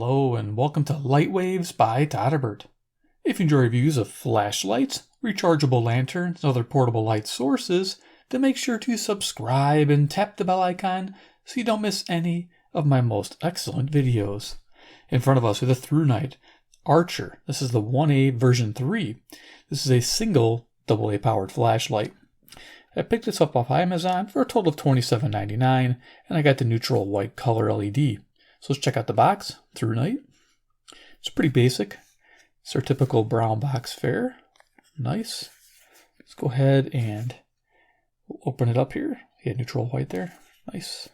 Hello and welcome to Light Waves by todderbert. If you enjoy reviews of flashlights, rechargeable lanterns, and other portable light sources, then make sure to subscribe and tap the bell icon so you don't miss any of my most excellent videos. In front of us we have the ThruNite Archer. This is the 1A version 3. This is a single AA powered flashlight. I picked this up off Amazon for a total of $27.99, and I got the neutral white color LED. So let's check out the box, ThruNite. It's pretty basic. It's our typical brown box fare. Nice. Let's go ahead and open it up here. Yeah, neutral white there. Nice.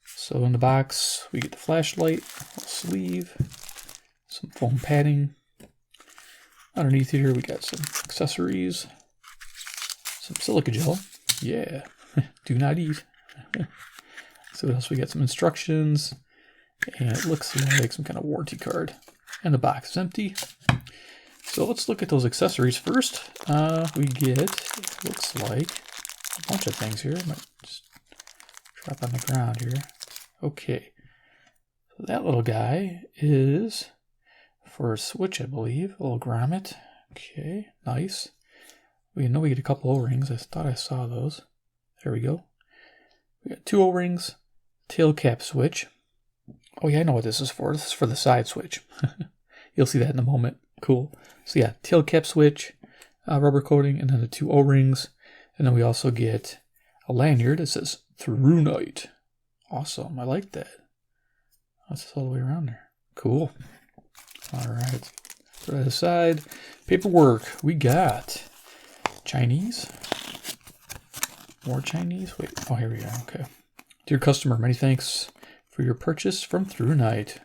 So in the box, we get the flashlight, a sleeve, some foam padding. Underneath here, we got some accessories, some silica gel. Yeah, do not eat. So what else? We got some instructions, and it looks like some kind of warranty card. And the box is empty. So let's look at those accessories first. We get, it looks like, a bunch of things here. I might just drop on the ground here. Okay. So that little guy is for a switch, I believe. A little grommet. Okay, nice. We know we get a couple O-rings. I thought I saw those. There we go. We got 2 O-rings. Tail cap switch. Oh yeah, I know what this is for. This is for the side switch. You'll see that in a moment. Cool. So yeah, tail cap switch, rubber coating, and then the 2 O-rings. And then we also get a lanyard that says ThruNite. Awesome. I like that. That's all the way around there. Cool. All right. Put that aside. Paperwork. We got Chinese. More Chinese. Wait. Oh, here we go. Okay. Dear customer, many thanks for your purchase from ThruNite.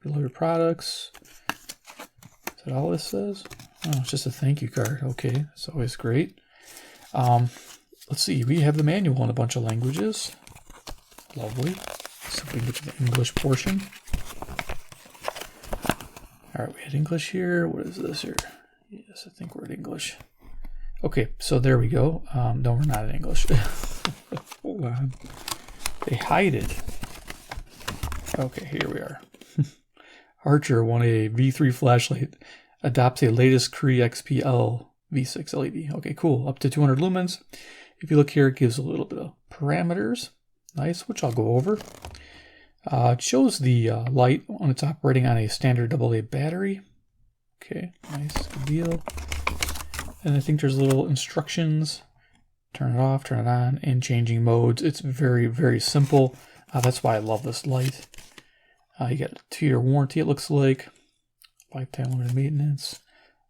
Below your products. Is that all this says? Oh, it's just a thank you card. Okay, that's always great. Let's see. We have the manual in a bunch of languages. Lovely. So we can get to the English portion. All right, we had English here. What is this here? Yes, I think we're in English. Okay, so there we go. No, we're not in English. Hold on. They hide it. Okay, here we are. Archer 1A V3 flashlight adopts a latest Cree XPL V6 LED. Okay, cool. Up to 200 lumens. If you look here, it gives a little bit of parameters. Nice, which I'll go over. It shows the light when it's operating on a standard AA battery. Okay, nice, good deal. And I think there's little instructions. Turn it off, turn it on, and changing modes. It's very, very simple. That's why I love this light. You got a 2-year warranty, it looks like. Lifetime limited maintenance.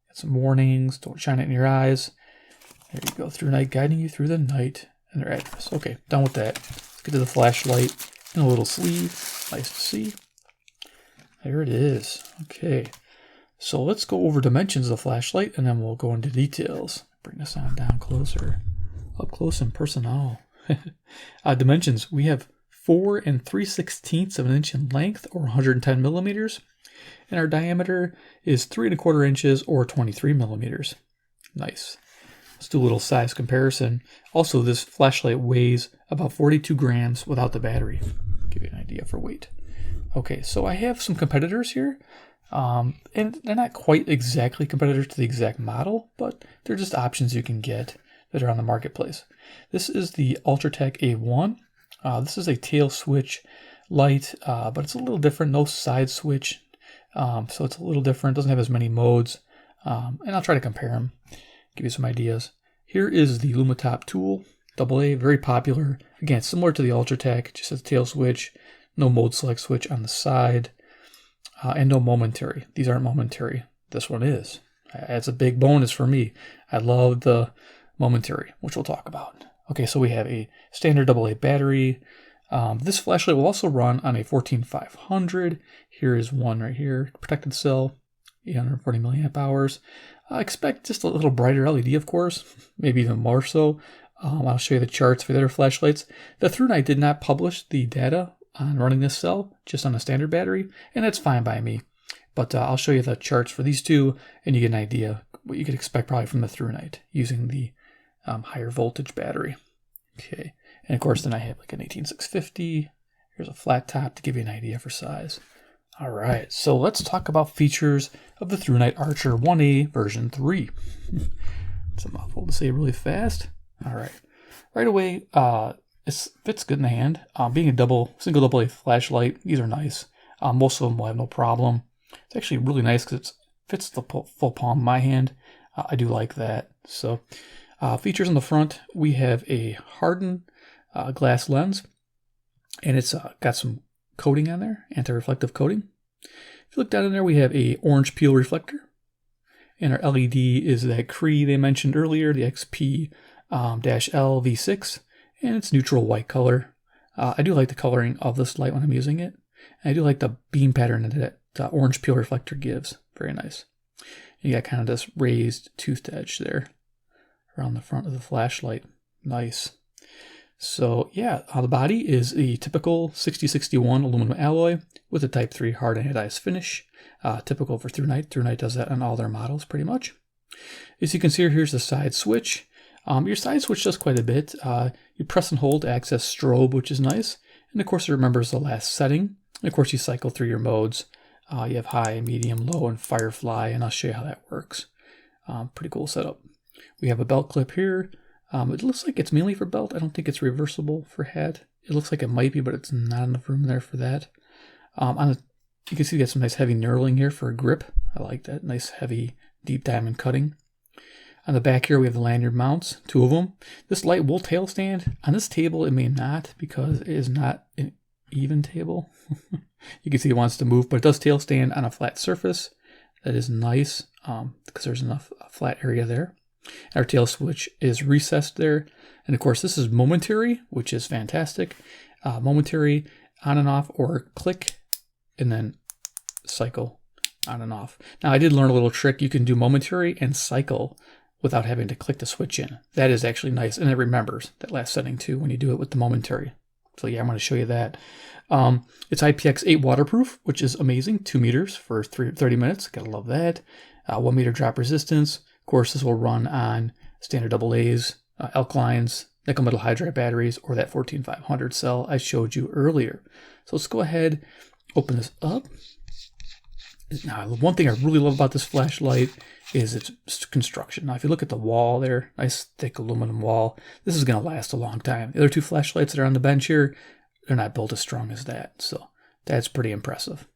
Got some warnings. Don't shine it in your eyes. There you go. ThruNite guiding you through the night. And their address. Okay, done with that. Let's get to the flashlight in a little sleeve. Nice to see. There it is. Okay. So let's go over dimensions of the flashlight, and then we'll go into details. Bring this on down closer. Up close and personal. Dimensions, we have 4 3/16 of an inch in length, or 110 millimeters. And our diameter is 3 1/4 inches, or 23 millimeters. Nice. Let's do a little size comparison. Also, this flashlight weighs about 42 grams without the battery. Give you an idea for weight. Okay, so I have some competitors here. And they're not quite exactly competitors to the exact model, but they're just options you can get that are on the marketplace. This is the UltraTac A1. This is a tail switch light, but it's a little different. No side switch, so it's a little different. Doesn't have as many modes, and I'll try to compare them, give you some ideas. Here is the Lumintop Tool AA, very popular. Again, similar to the UltraTac, just a tail switch, no mode select switch on the side, and no momentary. These aren't momentary. This one is. That's a big bonus for me. I love the momentary, which we'll talk about. Okay, so we have a standard AA battery. This flashlight will also run on a 14500. Here is one right here, protected cell, 840 milliamp hours. I expect just a little brighter LED, of course, maybe even more so. I'll show you the charts for the other flashlights. The ThruNite did not publish the data on running this cell, just on a standard battery, and that's fine by me. But I'll show you the charts for these two, and you get an idea what you could expect probably from the ThruNite using the higher voltage battery. Okay, and of course then I have like an 18650. Here's a flat top to give you an idea for size. All right, so let's talk about features of the ThruNite Archer 1A version 3. It's a mouthful to say really fast. All right, right away, it fits good in the hand. Being a single AA flashlight, these are nice. Most of them will have no problem. It's actually really nice because it fits the full palm of my hand. I do like that. So, features on the front, we have a hardened glass lens, and it's got some coating on there, anti-reflective coating. If you look down in there, we have a orange peel reflector, and our LED is that Cree they mentioned earlier, the XP-L V6, and it's neutral white color. I do like the coloring of this light when I'm using it, and I do like the beam pattern that the orange peel reflector gives. Very nice. You got kind of this raised toothed edge there around the front of the flashlight. Nice. So yeah, the body is the typical 6061 aluminum alloy with a Type 3 hard anodized finish. Typical for ThruNite. ThruNite does that on all their models pretty much. As you can see, here's the side switch. Your side switch does quite a bit. You press and hold to access strobe, which is nice. And of course, it remembers the last setting. And of course, you cycle through your modes. You have high, medium, low, and FireFly, and I'll show you how that works. Pretty cool setup. We have a belt clip here. It looks like it's mainly for belt. I don't think it's reversible for head. It looks like it might be, but it's not enough room there for that. You can see you got some nice heavy knurling here for a grip. I like that. Nice heavy deep diamond cutting. On the back here we have the lanyard mounts, 2 of them. This light will tail stand. On this table it may not because it is not an even table. You can see it wants to move, but it does tail stand on a flat surface. That is nice because there's enough flat area there. Our tail switch is recessed there. And of course, this is momentary, which is fantastic. Momentary on and off, or click and then cycle on and off. Now, I did learn a little trick. You can do momentary and cycle without having to click the switch in. That is actually nice. And it remembers that last setting too when you do it with the momentary. So yeah, I'm going to show you that. It's IPX8 waterproof, which is amazing. 2 meters for 30 minutes. Gotta love that. 1 meter drop resistance. Of course, this will run on standard AA's, alkalines, nickel metal hydride batteries, or that 14500 cell I showed you earlier. So let's go ahead, open this up. Now, one thing I really love about this flashlight is its construction. Now, if you look at the wall there, nice thick aluminum wall, this is going to last a long time. The other 2 flashlights that are on the bench here, they're not built as strong as that. So that's pretty impressive.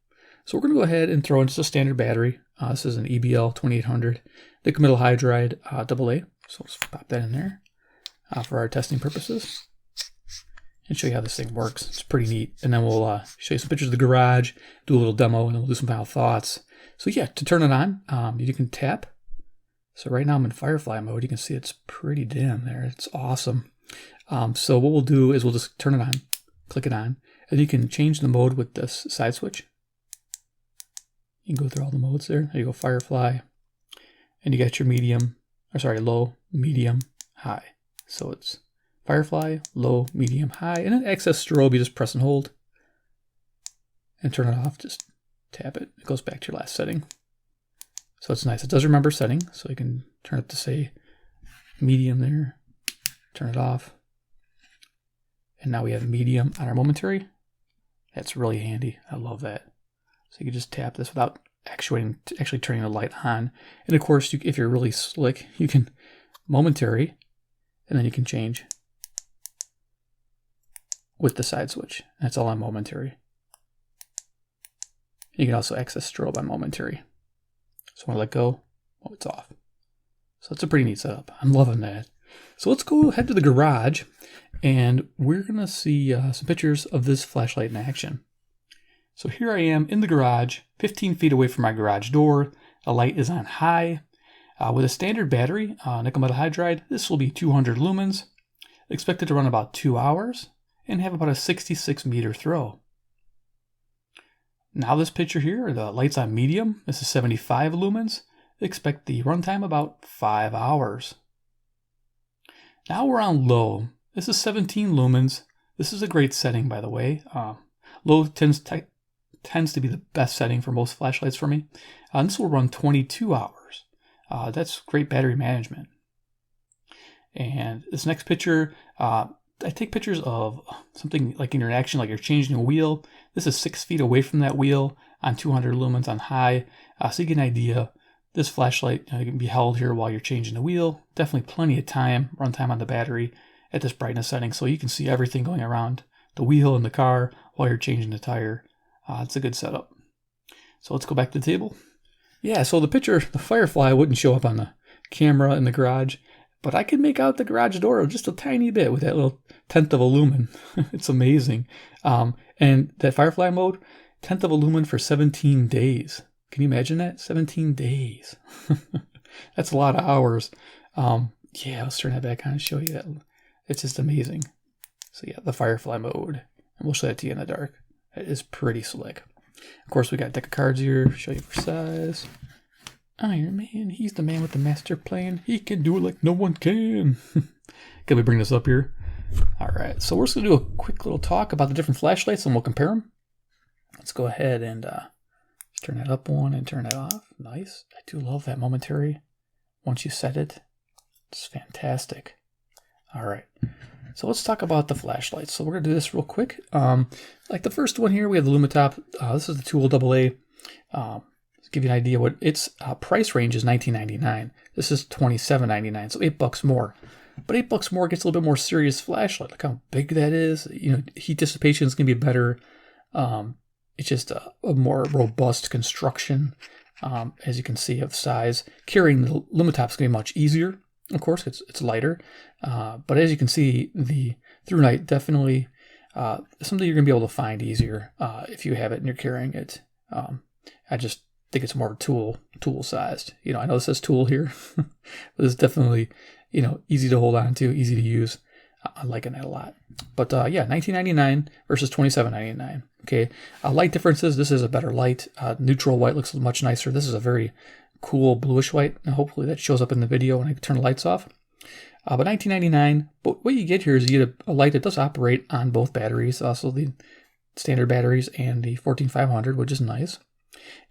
So we're going to go ahead and throw in just a standard battery. This is an EBL 2800 nickel metal hydride AA. So let's pop that in there for our testing purposes and show you how this thing works. It's pretty neat. And then we'll show you some pictures of the garage, do a little demo, and then we'll do some final thoughts. So yeah, to turn it on, you can tap. So right now I'm in FireFly mode. You can see it's pretty dim there. It's awesome. So what we'll do is we'll just turn it on, click it on, and you can change the mode with this side switch. You can go through all the modes there. There you go, FireFly. And you got your low, medium, high. So it's FireFly, low, medium, high. And then access strobe, you just press and hold. And turn it off, just tap it. It goes back to your last setting. So it's nice. It does remember setting. So you can turn it to, say, medium there. Turn it off. And now we have medium on our momentary. That's really handy. I love that. So you can just tap this without actually turning the light on. And of course, if you're really slick, you can momentary, and then you can change with the side switch. That's all on momentary. You can also access strobe on momentary. So when I let go, oh, it's off. So it's a pretty neat setup. I'm loving that. So let's go head to the garage, and we're going to see some pictures of this flashlight in action. So here I am in the garage, 15 feet away from my garage door. The light is on high. With a standard battery, nickel metal hydride, this will be 200 lumens. Expected to run about 2 hours and have about a 66 meter throw. Now this picture here, the light's on medium. This is 75 lumens. Expect the runtime about 5 hours. Now we're on low. This is 17 lumens. This is a great setting, by the way. Low tends to be the best setting for most flashlights for me. This will run 22 hours. That's great battery management. And this next picture, I take pictures of something like interaction, like you're changing a wheel. This is 6 feet away from that wheel. on 200 lumens on high. So you get an idea. This flashlight can be held here while you're changing the wheel. Definitely plenty of time, runtime on the battery at this brightness setting, so you can see everything going around the wheel in the car while you're changing the tire. It's a good setup. So let's go back to the table. Yeah, so the picture, the FireFly wouldn't show up on the camera in the garage, but I could make out the garage door just a tiny bit with that little 1/10 of a lumen. It's amazing. And that FireFly mode, 1/10 of a lumen for 17 days. Can you imagine that? 17 days. That's a lot of hours. Yeah, let's turn that back on and show you that. It's just amazing. So yeah, the FireFly mode. And we'll show that to you in the dark. It is pretty slick. Of course, we got a deck of cards here. Show you for size. Iron Man, he's the man with the master plan. He can do it like no one can. Can we bring this up here? All right, so we're just going to do a quick little talk about the different flashlights and we'll compare them. Let's go ahead and turn that up one and turn it off. Nice. I do love that momentary. Once you set it, it's fantastic. All right, so let's talk about the flashlights. So we're going to do this real quick. Like the first one here, we have the Lumintop. This is the Tool AA. To give you an idea, what its price range is $19.99. This is $27.99, so $8 more. But $8 more gets a little bit more serious flashlight. Look how big that is. You know, heat dissipation is going to be better. It's just a more robust construction, as you can see, of size. Carrying the Lumintop is going to be much easier. Of course, it's lighter. But as you can see, the ThruNite definitely something you're going to be able to find easier if you have it and you're carrying it. I just think it's more tool sized. You know, I know it says tool here, but it's definitely, you know, easy to hold on to, easy to use. I'm liking that a lot. But yeah, $19.99 versus $27.99. Okay, light differences. This is a better light. Neutral white looks much nicer. This is a very cool bluish white. And hopefully that shows up in the video when I turn the lights off. But $19.99. But what you get here is you get a light that does operate on both batteries, also the standard batteries and the 14500, which is nice.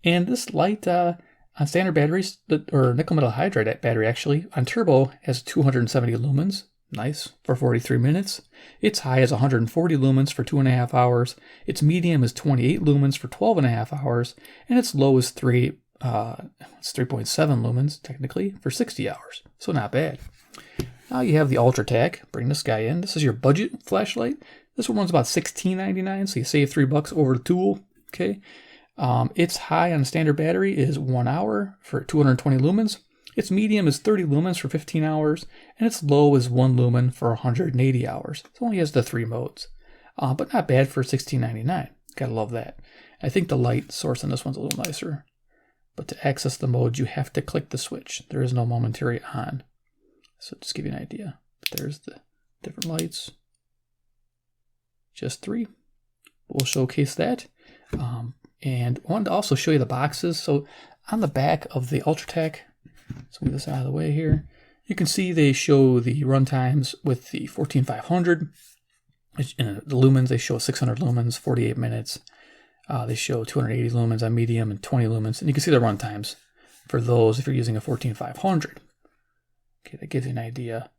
And this light on standard batteries, or nickel metal hydride battery actually, on turbo has 270 lumens. Nice, for 43 minutes. Its high is 140 lumens for 2.5 hours. Its medium is 28 lumens for 12.5 hours. And its low is 3.7 lumens, technically, for 60 hours. So not bad. Now you have the UltraTac. Bring this guy in. This is your budget flashlight. This one's about $16.99, so you save $3 over the tool. Okay. Its high on standard battery is 1 hour for 220 lumens. Its medium is 30 lumens for 15 hours, and its low is 1 lumen for 180 hours. It only has the 3 modes, but not bad for $16.99. Gotta love that. I think the light source on this one's a little nicer, but to access the mode, you have to click the switch. There is no momentary on. So just give you an idea. There's the different lights. Just 3. We'll showcase that. And I wanted to also show you the boxes. So on the back of the UltraTac, let's move this out of the way here. You can see they show the runtimes with the 14500. The lumens, they show 600 lumens, 48 minutes. They show 280 lumens on medium and 20 lumens. And you can see the runtimes for those if you're using a 14500. Okay, that gives you an idea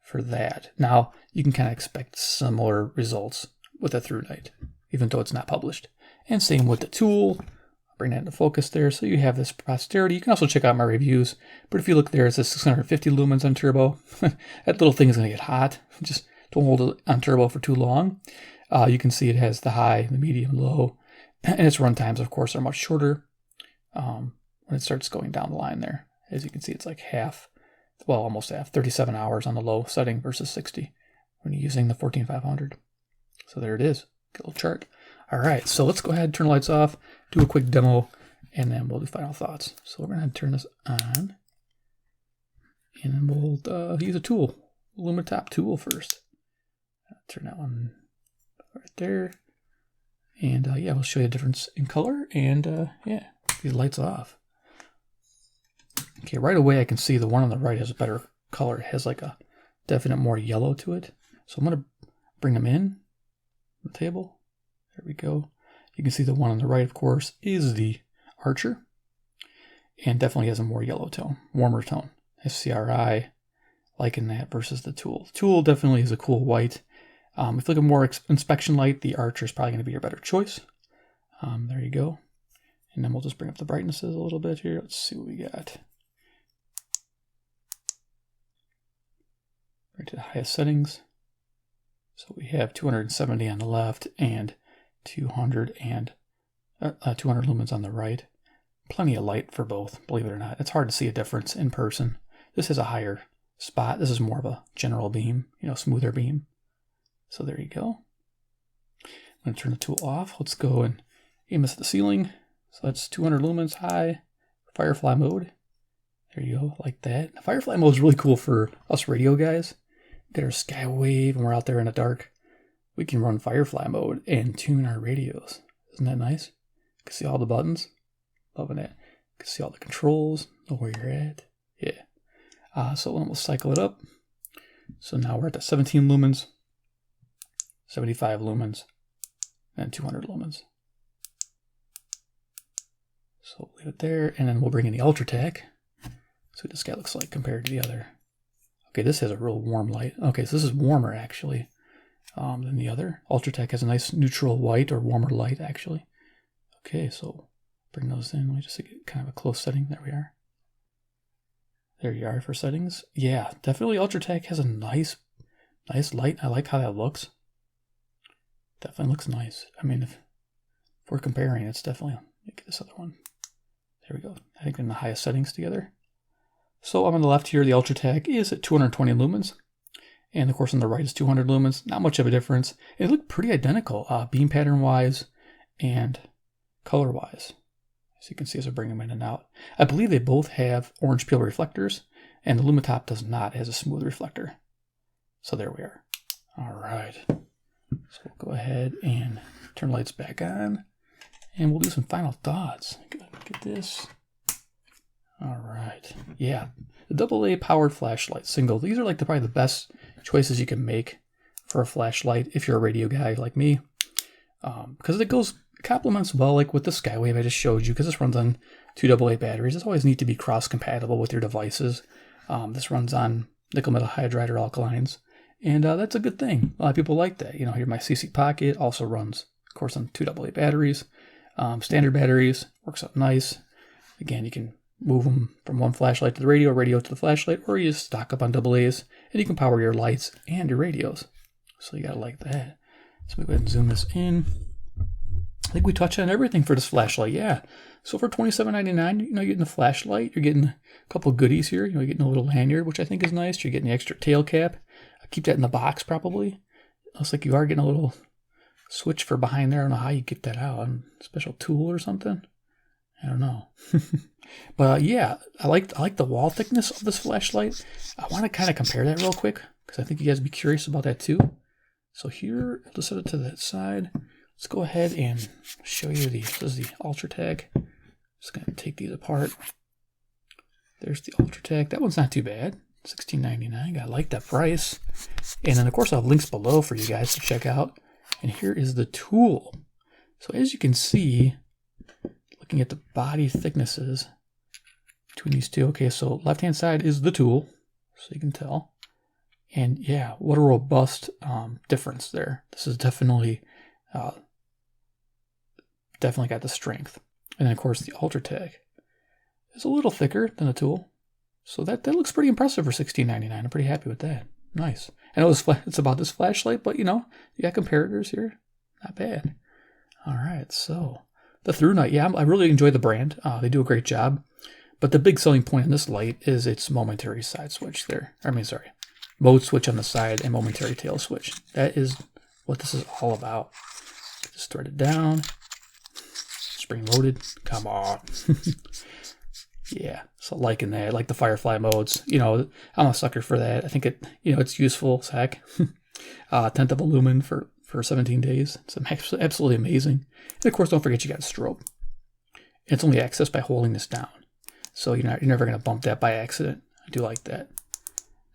for that. Now, you can kind of expect similar results with a ThruNite, even though it's not published. And same with the tool. I'll bring that into focus there. So you have this posterity. You can also check out my reviews. But if you look there, it says 650 lumens on turbo. That little thing is going to get hot. Just don't hold it on turbo for too long. You can see it has the high, the medium, low. And its runtimes, of course, are much shorter when it starts going down the line there. As you can see, it's like half, well, almost half, 37 hours on the low setting versus 60 when you're using the 14500. So there it is. Get a little chart. All right, so let's go ahead and turn the lights off, do a quick demo, and then we'll do final thoughts. So we're going to turn this on, and then we'll use a tool, Lumintop tool first. Turn that one right there, and yeah, we'll show you the difference in color, and yeah, these lights off. Okay, right away I can see the one on the right has a better color. It has like a definite more yellow to it. So I'm going to bring them in the table. There we go. You can see the one on the right, of course, is the Archer. And definitely has a more yellow tone, warmer tone. SCRI, liking that versus the Tool. Tool definitely is a cool white. If you look at more inspection light, the Archer is probably going to be your better choice. There you go. And then we'll just bring up the brightnesses a little bit here. Let's see what we got. Right to the highest settings. So we have 270 on the left and 200 lumens on the right. Plenty of light for both, believe it or not. It's hard to see a difference in person. This is a higher spot. This is more of a general beam, smoother beam. So there you go. I'm going to turn the tool off. Let's go and aim this at the ceiling. So that's 200 lumens high, FireFly mode. There you go, like that. FireFly mode is really cool for us radio guys. Get our skywave and we're out there in the dark. We can run FireFly mode and tune our radios. Isn't that nice? You can see all the buttons. Loving it. You can see all the controls, know where you're at. Yeah. So we'll cycle it up. So now we're at the 17 lumens, 75 lumens, and 200 lumens. So we'll leave it there, and then we'll bring in the UltraTac. See what this guy looks like compared to the other. Okay, this has a real warm light. Okay, so this is warmer actually than the other. UltraTac has a nice neutral white or warmer light actually. Okay, so bring those in. Let me just get kind of a close setting. There we are. There you are for settings. Yeah, definitely UltraTac has a nice light. I like how that looks. Definitely looks nice. I mean, if we're comparing, it's definitely, let me get this other one. There we go. I think in the highest settings together. So I'm on the left here, the UltraTac is at 220 lumens. And of course on the right is 200 lumens. Not much of a difference. It looked pretty identical, beam pattern wise and color wise. As you can see as I bring them in and out. I believe they both have orange peel reflectors, and the Lumintop does not. It has a smooth reflector. So there we are. All right. So we'll go ahead and turn lights back on, and we'll do some final thoughts. Get this. All right. Yeah, the AA powered flashlight single. These are like probably the best choices you can make for a flashlight if you're a radio guy like me, because it complements well like with the Skywave I just showed you, because this runs on 2 AA batteries. It's always neat to be cross compatible with your devices. This runs on nickel metal hydride or alkalines, and that's a good thing. A lot of people like that. Here my EDC Pocket also runs, of course, on 2 AA batteries. Standard batteries, works out nice. Again, you can move them from one flashlight to the radio to the flashlight, or you just stock up on AA's and you can power your lights and your radios. So you gotta like that. So we go ahead and zoom this in. I think we touched on everything for this flashlight. Yeah. So for $27.99, you're getting a flashlight. You're getting a couple of goodies here. You're getting a little lanyard, which I think is nice. You're getting the extra tail cap. I keep that in the box probably. Looks like you are getting a little switch for behind there. I don't know how you get that out. A special tool or something. I don't know. But yeah, I like the wall thickness of this flashlight. I want to kind of compare that real quick, because I think you guys would be curious about that too. So here, I'll just set it to that side. Let's go ahead and show you this is the UltraTac. Just going to take these apart. There's the UltraTac. That one's not too bad. $16.99. I like that price. And then of course I'll have links below for you guys to check out. And here is the tool. So as you can see, looking at the body thicknesses between these two. Okay, so left-hand side is the tool, so you can tell. And yeah, what a robust difference there. This is definitely got the strength. And then of course the UltraTac is a little thicker than the tool. So that looks pretty impressive for $16.99. I'm pretty happy with that. Nice. I know it's about this flashlight, but you got comparators here. Not bad. All right, so the ThruNite, yeah, I really enjoy the brand. They do a great job. But the big selling point in this light is its momentary side switch there. Mode switch on the side and momentary tail switch. That is what this is all about. Just thread it down. Spring loaded. Come on. Yeah, so liking that. I like the FireFly modes. I'm a sucker for that. I think it's useful. Heck. 10th of a lumen for 17 days. It's absolutely amazing. And of course, don't forget you got a strobe. It's only accessed by holding this down. So you're never going to bump that by accident. I do like that.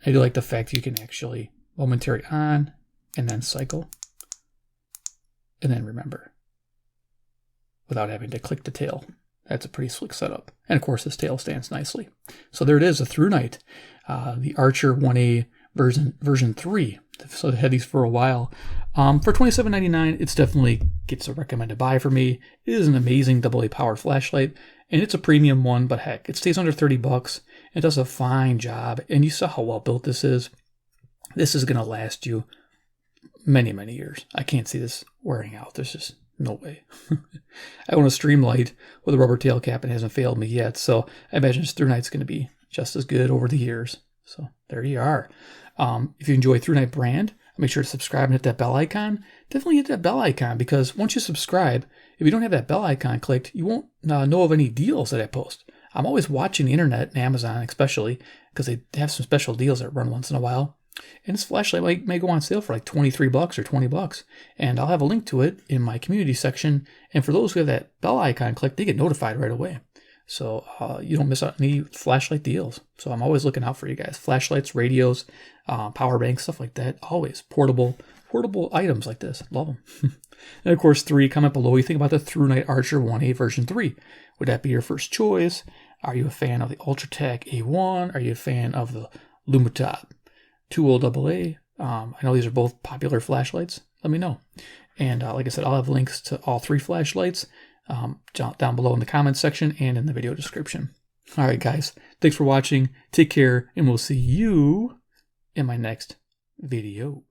I do like the fact you can actually momentary on and then cycle. And then remember, without having to click the tail. That's a pretty slick setup. And of course, this tail stands nicely. So there it is, a ThruNite, the Archer 1A version 3. So I had these for a while. For $27.99, it's definitely gets a recommended buy for me. It is an amazing AA powered flashlight, and it's a premium one, but heck, it stays under 30 bucks. It does a fine job, and you saw how well built this is. This is going to last you many, many years. I can't see this wearing out. There's just no way. I own a Streamlight with a rubber tail cap and it hasn't failed me yet, so I imagine this ThruNite's going to be just as good over the years. So there you are. If you enjoy ThruNite brand, make sure to subscribe and hit that bell icon. Definitely hit that bell icon, because once you subscribe, if you don't have that bell icon clicked, you won't know of any deals that I post. I'm always watching the internet and Amazon especially, because they have some special deals that run once in a while. And this flashlight may go on sale for like 23 bucks or 20 bucks. And I'll have a link to it in my community section. And for those who have that bell icon clicked, they get notified right away. So you don't miss out any flashlight deals. So I'm always looking out for you guys. Flashlights, radios, power banks, stuff like that. Always portable items like this. Love them. And of course, 3, comment below what you think about the ThruNite Archer 1A version 3. Would that be your first choice? Are you a fan of the UltraTac A1? Are you a fan of the Lumintop Tool AA? I know these are both popular flashlights. Let me know. And like I said, I'll have links to all 3 flashlights down below in the comments section and in the video description. All right, guys. Thanks for watching. Take care, and we'll see you in my next video.